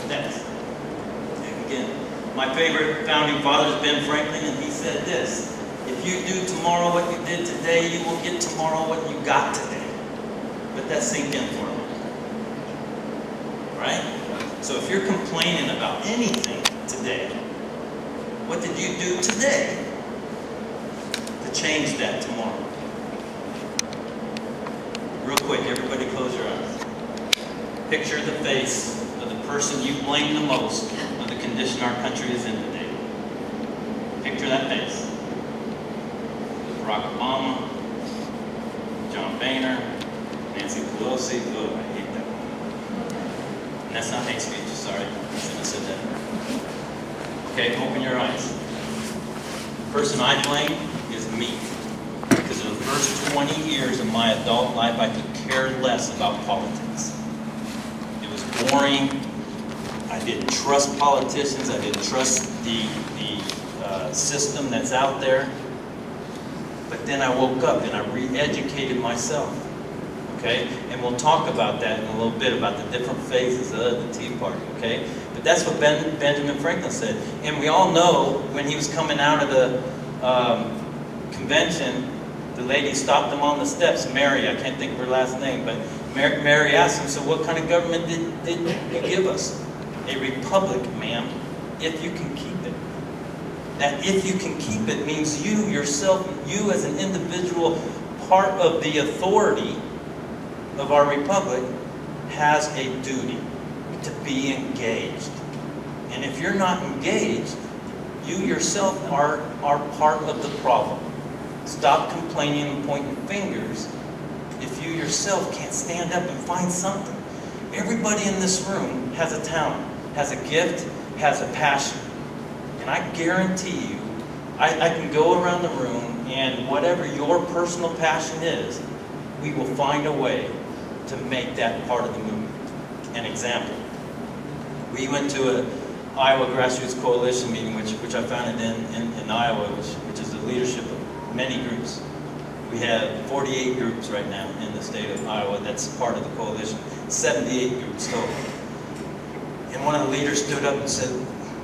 Next. And again, my favorite founding father is Ben Franklin, and he said this: if you do tomorrow what you did today, you will get tomorrow what you got today. Let that sink in for a minute. Right? So if you're complaining about anything today, what did you do today to change that tomorrow? Real quick, everybody close your eyes. Picture the face of the person you blame the most of the condition our country is in today. Picture that face. Barack Obama, John Boehner, Nancy Pelosi. Oh, I hate that one. And that's not hate speech, sorry. I shouldn't have said that. Okay, open your eyes. The person I blame is me. Because in the first 20 years of my adult life, I could care less about politics. It was boring. I didn't trust politicians. I didn't trust the system that's out there. But then I woke up and I re-educated myself. Okay? And we'll talk about that in a little bit, about the different phases of the Tea Party. Okay? But that's what Benjamin Franklin said. And we all know when he was coming out of the convention, the lady stopped him on the steps. Mary, I can't think of her last name, but Mary asked him, so what kind of government did you give us? A republic, ma'am, if you can keep it. That if you can keep it means you yourself, you as an individual part of the authority of our republic has a duty to be engaged. And if you're not engaged, you yourself are part of the problem. Stop complaining and pointing fingers if you yourself can't stand up and find something. Everybody in this room has a talent, has a gift, has a passion. And I guarantee you, I can go around the room and whatever your personal passion is, we will find a way to make that part of the movement. An example. We went to an Iowa Grassroots Coalition meeting, which I founded in Iowa, which is the leadership of many groups. We have 48 groups right now in the state of Iowa that's part of the coalition, 78 groups total. And one of the leaders stood up and said,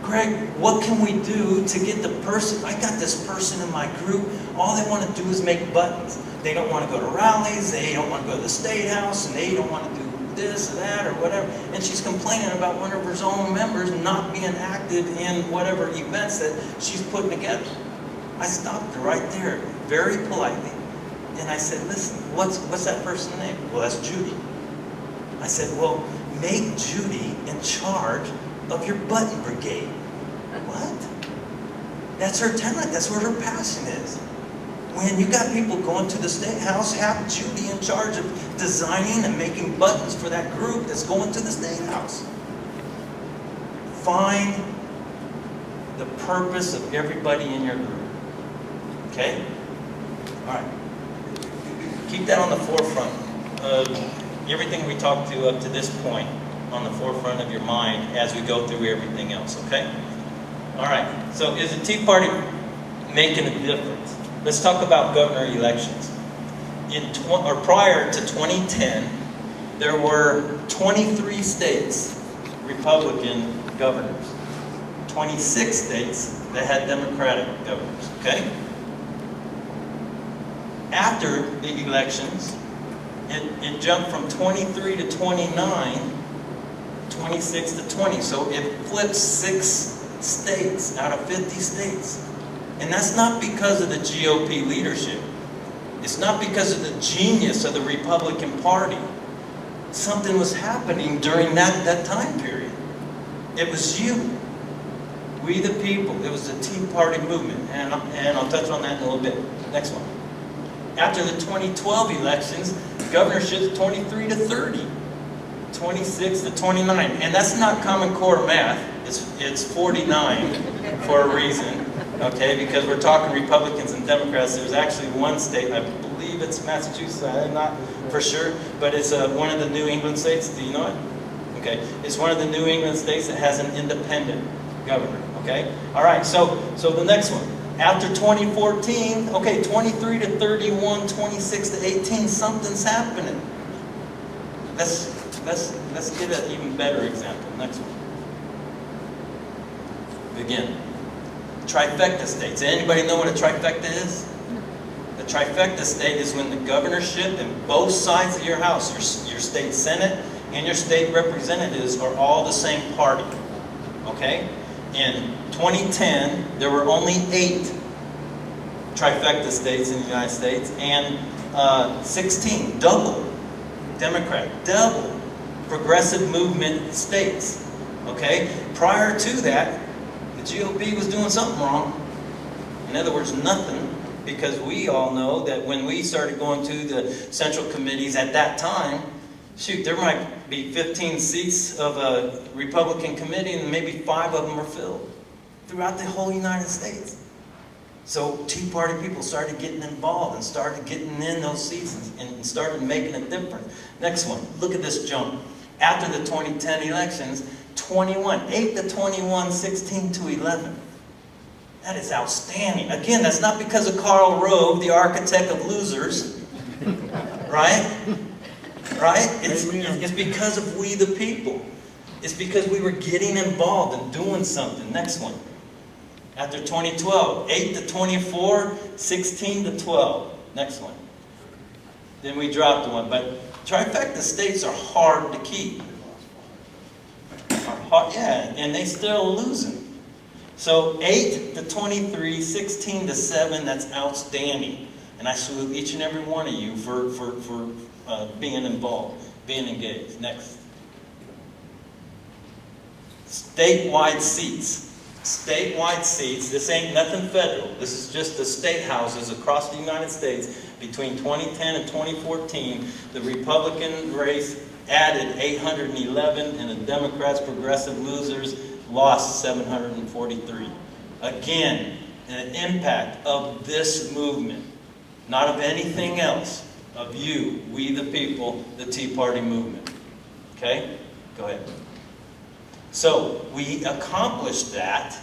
Greg, what can we do to get the person, I got this person in my group, all they want to do is make buttons. They don't want to go to rallies, they don't want to go to the State House, and they don't want to do this or that or whatever. And she's complaining about one of her own members not being active in whatever events that she's putting together. I stopped her right there, very politely, and I said, listen, what's that person's name? Well, that's Judy. I said, well, make Judy in charge of your button brigade. What? That's her talent. That's where her passion is. When you got people going to the State House, have Judy in charge of designing and making buttons for that group that's going to the State House. Find the purpose of everybody in your group. Okay? All right. Keep that on the forefront of everything we talked to up to this point, on the forefront of your mind as we go through everything else, okay? All right, so is the Tea Party making a difference? Let's talk about governor elections. Prior to 2010, there were 23 states, Republican governors. 26 states that had Democratic governors, okay? After the elections, it jumped from 23 to 29, 26 to 20. So it flipped 6 states out of 50 states. And that's not because of the GOP leadership. It's not because of the genius of the Republican Party. Something was happening during that time period. It was you. We the people. It was the Tea Party movement. And I'll touch on that in a little bit. Next one. After the 2012 elections, governorships 23 to 30. 26 to 29. And that's not Common Core math. It's 49 for a reason. Okay, because we're talking Republicans and Democrats. There's actually one state, I believe it's Massachusetts, I'm not for sure, but it's one of the New England states. Do you know it? Okay, it's one of the New England states that has an independent governor. Okay, all right. So the next one. After 2014, okay, 23 to 31, 26 to 18, something's happening. Let's get an even better example. Next one. Again, trifecta states. Anybody know what a trifecta is? The trifecta state is when the governorship and both sides of your house, your state senate and your state representatives, are all the same party. Okay? In 2010, there were only 8 trifecta states in the United States, and 16, double Democrat, double progressive movement states. Okay? Prior to that, the GOP was doing something wrong. In other words, nothing, because we all know that when we started going to the central committees at that time, shoot, there might be 15 seats of a Republican committee and maybe 5 of them were filled throughout the whole United States. So Tea Party people started getting involved and started getting in those seats and started making a difference. Next one, look at this jump. After the 2010 elections, 8 to 21, 16 to 11. That is outstanding. Again, that's not because of Karl Rove, the architect of losers, right? Right? It's because of we the people. It's because we were getting involved and doing something. Next one. After 2012, 8 to 24, 16 to 12. Next one. Then we dropped one. But trifecta states are hard to keep. Yeah, and they still losing. So 8 to 23, 16 to 7, that's outstanding. And I salute each and every one of you for being involved, being engaged. Next. Statewide seats. Statewide seats. This ain't nothing federal. This is just the state houses across the United States. Between 2010 and 2014, the Republican race added 811, and the Democrats, progressive losers, lost 743. Again, an impact of this movement, not of anything else, of you, we the people, the Tea Party movement. Okay? Go ahead. So, we accomplished that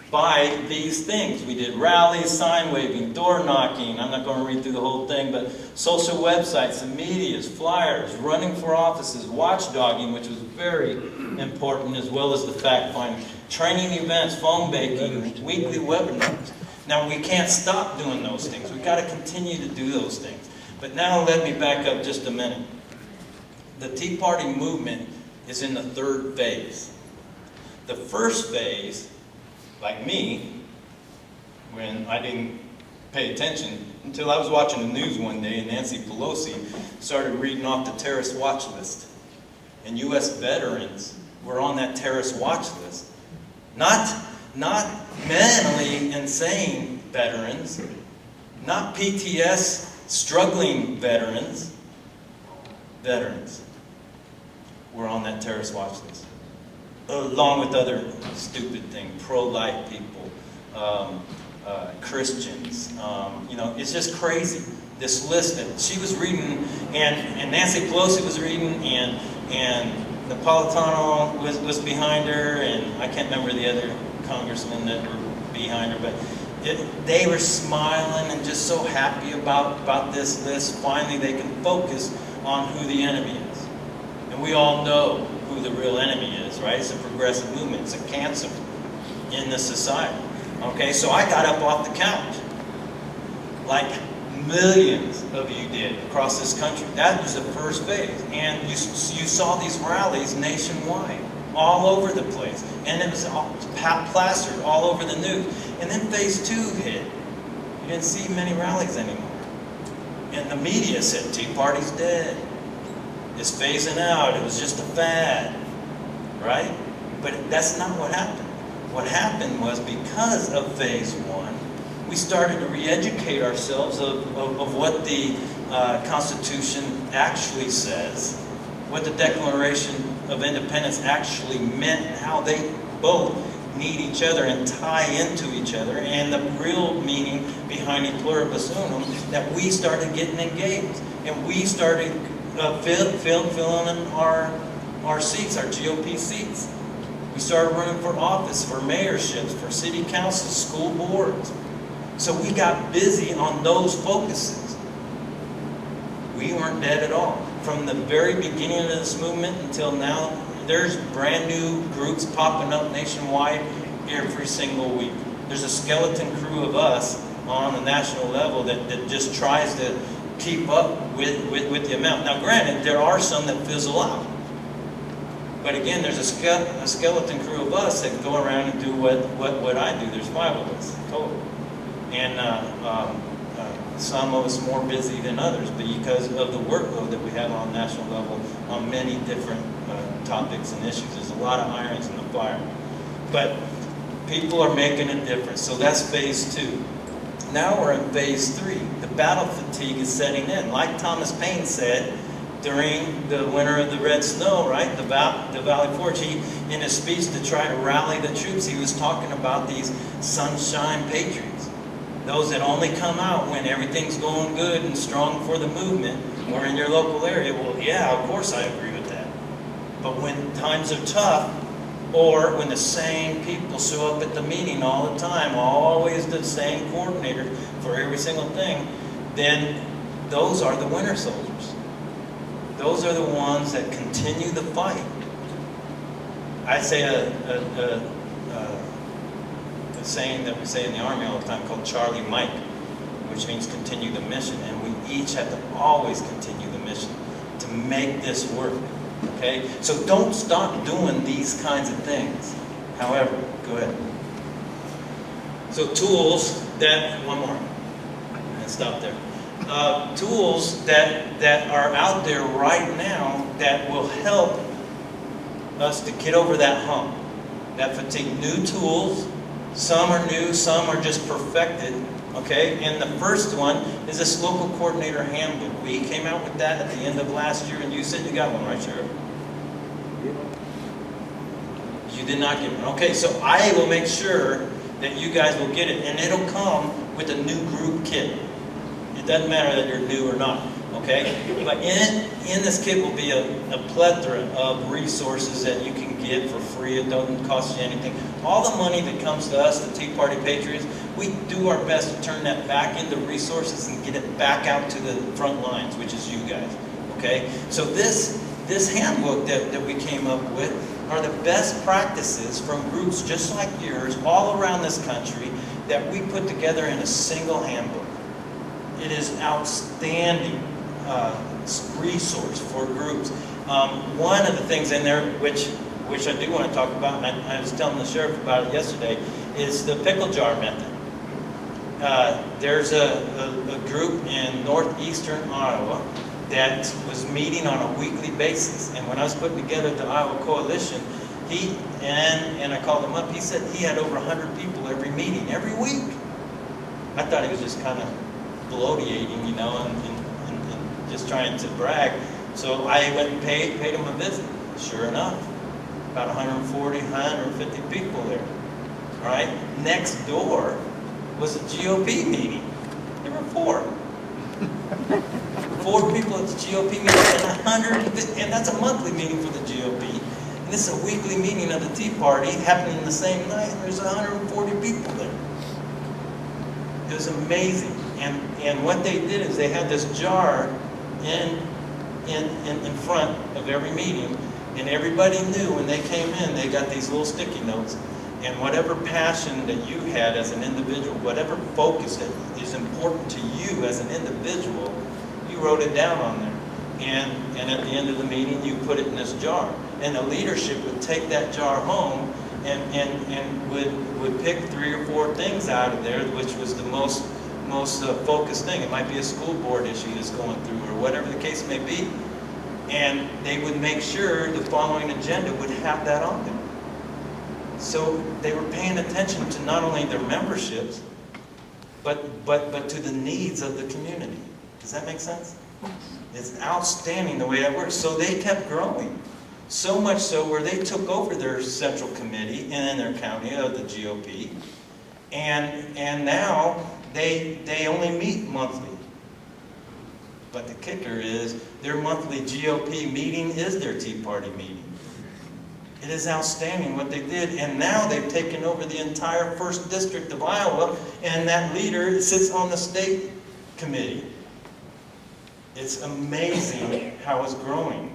by these things. We did rallies, sign waving, door knocking. I'm not going to read through the whole thing, but social websites, the medias, flyers, running for offices, watchdogging, which was very important, as well as the fact finding, training events, phone banking, weekly webinars. Now, we can't stop doing those things. We've got to continue to do those things. But now let me back up just a minute. The Tea Party movement is in the 3rd phase. The first phase, like me, when I didn't pay attention until I was watching the news one day and Nancy Pelosi started reading off the terrorist watch list. And U.S. veterans were on that terrorist watch list. Not mentally insane veterans, not PTS struggling veterans. Veterans were on that terrorist watch list, along with other stupid things, pro-life people, Christians. You know, it's just crazy. This list that she was reading, and Nancy Pelosi was reading, and Napolitano was behind her, and I can't remember the other congressmen that were behind her, but they were smiling and just so happy about this list. Finally, they can focus on who the enemy is. And we all know who the real enemy is, right? It's a progressive movement. It's a cancer in the society. Okay, so I got up off the couch, like millions of you did across this country. That was the first phase. And you saw these rallies nationwide, all over the place. And it was all plastered all over the news. And then phase 2 hit. You didn't see many rallies anymore. And the media said, Tea Party's dead. It's phasing out. It was just a fad. Right? But that's not what happened. What happened was, because of phase 1, we started to re-educate ourselves of what the Constitution actually says, what the Declaration of Independence actually meant, and how they both need each other and tie into each other, and the real meaning behind e pluribus unum, that we started getting engaged. And we started filling in our seats, our GOP seats. We started running for office, for mayorships, for city councils, school boards. So we got busy on those focuses. We weren't dead at all. From the very beginning of this movement until now, there's brand new groups popping up nationwide every single week. There's a skeleton crew of us on the national level that just tries to keep up with the amount. Now granted, there are some that fizzle out. But again, there's a skeleton crew of us that go around and do what I do. There's 5 of us total. And some of us more busy than others because of the workload that we have on national level on many different topics and issues. There's a lot of irons in the fire. But people are making a difference. So that's phase 2. Now we're in phase 3. The battle fatigue is setting in. Like Thomas Paine said during the winter of the red snow, right? The Valley Forge, in his speech to try to rally the troops, he was talking about these sunshine patriots. Those that only come out when everything's going good and strong for the movement or in your local area. Well, yeah, of course I agree with that. But when times are tough, or when the same people show up at the meeting all the time, always the same coordinator for every single thing, then those are the winter soldiers. Those are the ones that continue the fight. I say a saying that we say in the Army all the time called Charlie Mike, which means continue the mission. And we each have to always continue the mission to make this work. Okay? So don't stop doing these kinds of things. However, go ahead. So tools that, one more, and stop there. Tools that are out there right now that will help us to get over that hump, that fatigue. New tools, some are new, some are just perfected. Okay, and the first one is this local coordinator handbook. We came out with that at the end of last year, and you said you got one, right, Sheriff? You did not get one. Okay, so I will make sure that you guys will get it, and it'll come with a new group kit. It doesn't matter that you're new or not, okay? But in this kit will be a plethora of resources that you can get for free. It doesn't cost you anything. All the money that comes to us, the Tea Party Patriots, we do our best to turn that back into resources and get it back out to the front lines, which is you guys, okay? So this handbook that we came up with are the best practices from groups just like yours all around this country that we put together in a single handbook. It is outstanding resource for groups. One of the things in there which I do want to talk about, and I was telling the sheriff about it yesterday, is the pickle jar method. There's a group in northeastern Iowa that was meeting on a weekly basis. And when I was putting together the Iowa Coalition, he, and I called him up, he said he had over 100 people every meeting, every week. I thought he was just kind of bloatiating, you know, and just trying to brag. So I went and paid him a visit. Sure enough, about 140, 150 people there. All right? Next door was a GOP meeting. There were 4. 4 people at the GOP meeting and 150, and that's a monthly meeting for the GOP. And this is a weekly meeting of the Tea Party happening the same night, and there's 140 people there. It was amazing. And what they did is they had this jar in front of every meeting, and everybody knew when they came in, they got these little sticky notes. And whatever passion that you had as an individual, whatever focus that is important to you as an individual, you wrote it down on there. And at the end of the meeting, you put it in this jar. And the leadership would take that jar home and would pick 3 or 4 things out of there, which was the most focused thing. It might be a school board issue that's going through or whatever the case may be. And they would make sure the following agenda would have that on there. So they were paying attention to not only their memberships, but to the needs of the community. Does that make sense? It's outstanding the way that works. So they kept growing. So much so where they took over their central committee in their county of the GOP. And now they only meet monthly. But the kicker is their monthly GOP meeting is their Tea Party meeting. It is outstanding what they did, and now they've taken over the entire 1st District of Iowa, and that leader sits on the state committee. It's amazing how it's growing.